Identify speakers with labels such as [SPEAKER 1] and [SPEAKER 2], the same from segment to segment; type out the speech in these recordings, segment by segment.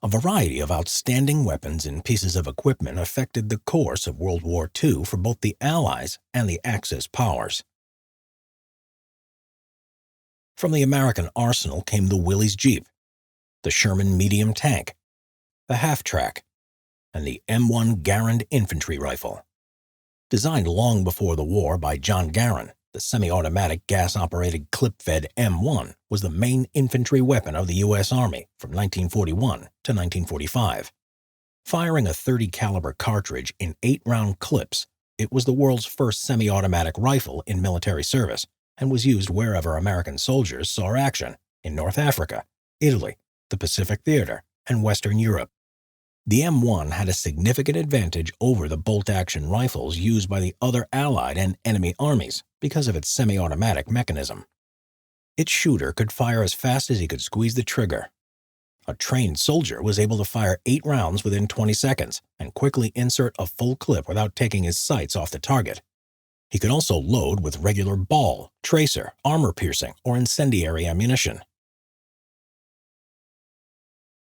[SPEAKER 1] A variety of outstanding weapons and pieces of equipment affected the course of World War II for both the Allies and the Axis powers. From the American arsenal came the Willys Jeep, the Sherman medium tank, the half-track, and the M1 Garand infantry rifle. Designed long before the war by John Garand, the semi-automatic gas-operated clip-fed M1 was the main infantry weapon of the US Army from 1941 to 1945. Firing a .30 caliber cartridge in 8-round clips, it was the world's first semi-automatic rifle in military service and was used wherever American soldiers saw action in North Africa, Italy, the Pacific Theater, and Western Europe. The M1 had a significant advantage over the bolt-action rifles used by the other Allied and enemy armies because of its semi-automatic mechanism. Its shooter could fire as fast as he could squeeze the trigger. A trained soldier was able to fire 8 rounds within 20 seconds and quickly insert a full clip without taking his sights off the target. He could also load with regular ball, tracer, armor-piercing, or incendiary ammunition.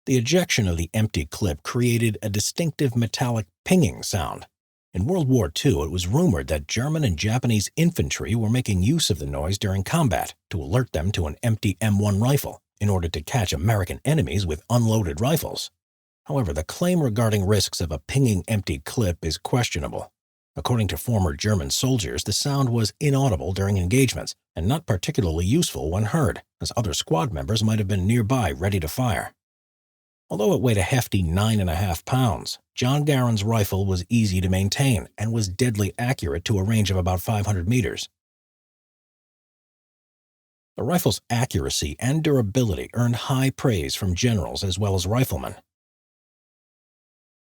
[SPEAKER 1] The ejection of the empty clip created a distinctive metallic pinging sound. In World War II, it was rumored that German and Japanese infantry were making use of the noise during combat to alert them to an empty M1 rifle in order to catch American enemies with unloaded rifles. However, the claim regarding risks of a pinging empty clip is questionable. According to former German soldiers, the sound was inaudible during engagements and not particularly useful when heard, as other squad members might have been nearby ready to fire. Although it weighed a hefty 9.5 pounds, John Garand's rifle was easy to maintain and was deadly accurate to a range of about 500 meters. The rifle's accuracy and durability earned high praise from generals as well as riflemen.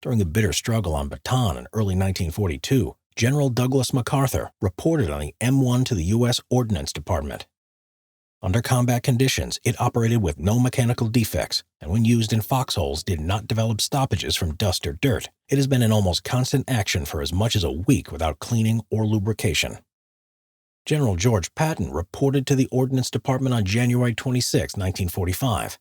[SPEAKER 1] During the bitter struggle on Bataan in early 1942, General Douglas MacArthur reported on the M1 to the U.S. Ordnance Department. Under combat conditions, it operated with no mechanical defects, and when used in foxholes did not develop stoppages from dust or dirt. It has been in almost constant action for as much as a week without cleaning or lubrication. General George Patton reported to the Ordnance Department on January 26, 1945.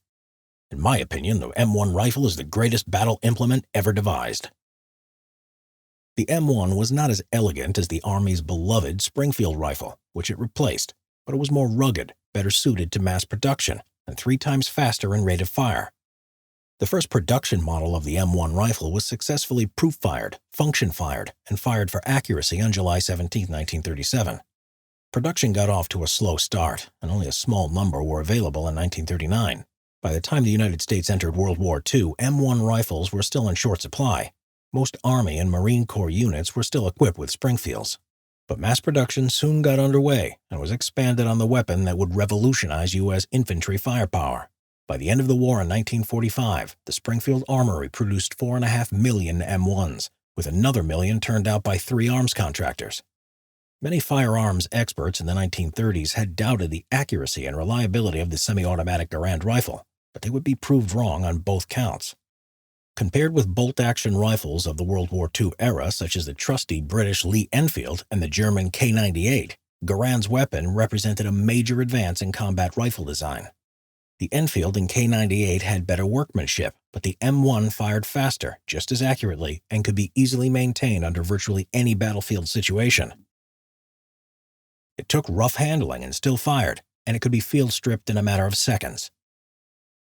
[SPEAKER 1] In my opinion, the M1 rifle is the greatest battle implement ever devised. The M1 was not as elegant as the Army's beloved Springfield rifle, which it replaced, but it was more rugged, better suited to mass production, and 3 times faster in rate of fire. The first production model of the M1 rifle was successfully proof-fired, function-fired, and fired for accuracy on July 17, 1937. Production got off to a slow start, and only a small number were available in 1939. By the time the United States entered World War II, M1 rifles were still in short supply. Most Army and Marine Corps units were still equipped with Springfields. But mass production soon got underway and was expanded on the weapon that would revolutionize U.S. infantry firepower. By the end of the war in 1945, the Springfield Armory produced 4.5 million M1s, with another million turned out by 3 arms contractors. Many firearms experts in the 1930s had doubted the accuracy and reliability of the semi-automatic Garand rifle, but they would be proved wrong on both counts. Compared with bolt-action rifles of the World War II era, such as the trusty British Lee Enfield and the German K98, Garand's weapon represented a major advance in combat rifle design. The Enfield and K98 had better workmanship, but the M1 fired faster, just as accurately, and could be easily maintained under virtually any battlefield situation. It took rough handling and still fired, and it could be field-stripped in a matter of seconds.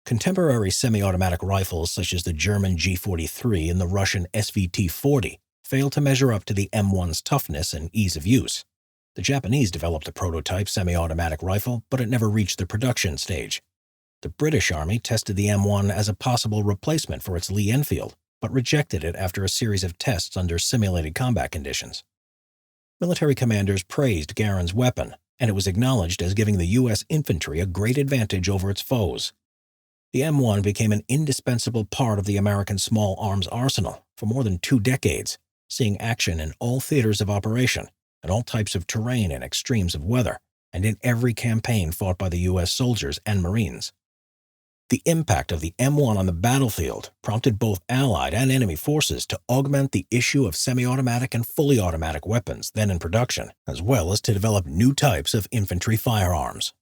[SPEAKER 1] Contemporary semi-automatic rifles such as the German G43 and the Russian SVT-40 failed to measure up to the M1's toughness and ease of use. The Japanese developed a prototype semi-automatic rifle, but it never reached the production stage. The British Army tested the M1 as a possible replacement for its Lee Enfield, but rejected it after a series of tests under simulated combat conditions. Military commanders praised Garand's weapon, and it was acknowledged as giving the U.S. infantry a great advantage over its foes. The M1 became an indispensable part of the American small arms arsenal for more than 2 decades, seeing action in all theaters of operation, in all types of terrain and extremes of weather, and in every campaign fought by the U.S. soldiers and Marines. The impact of the M1 on the battlefield prompted both Allied and enemy forces to augment the issue of semi-automatic and fully automatic weapons then in production, as well as to develop new types of infantry firearms.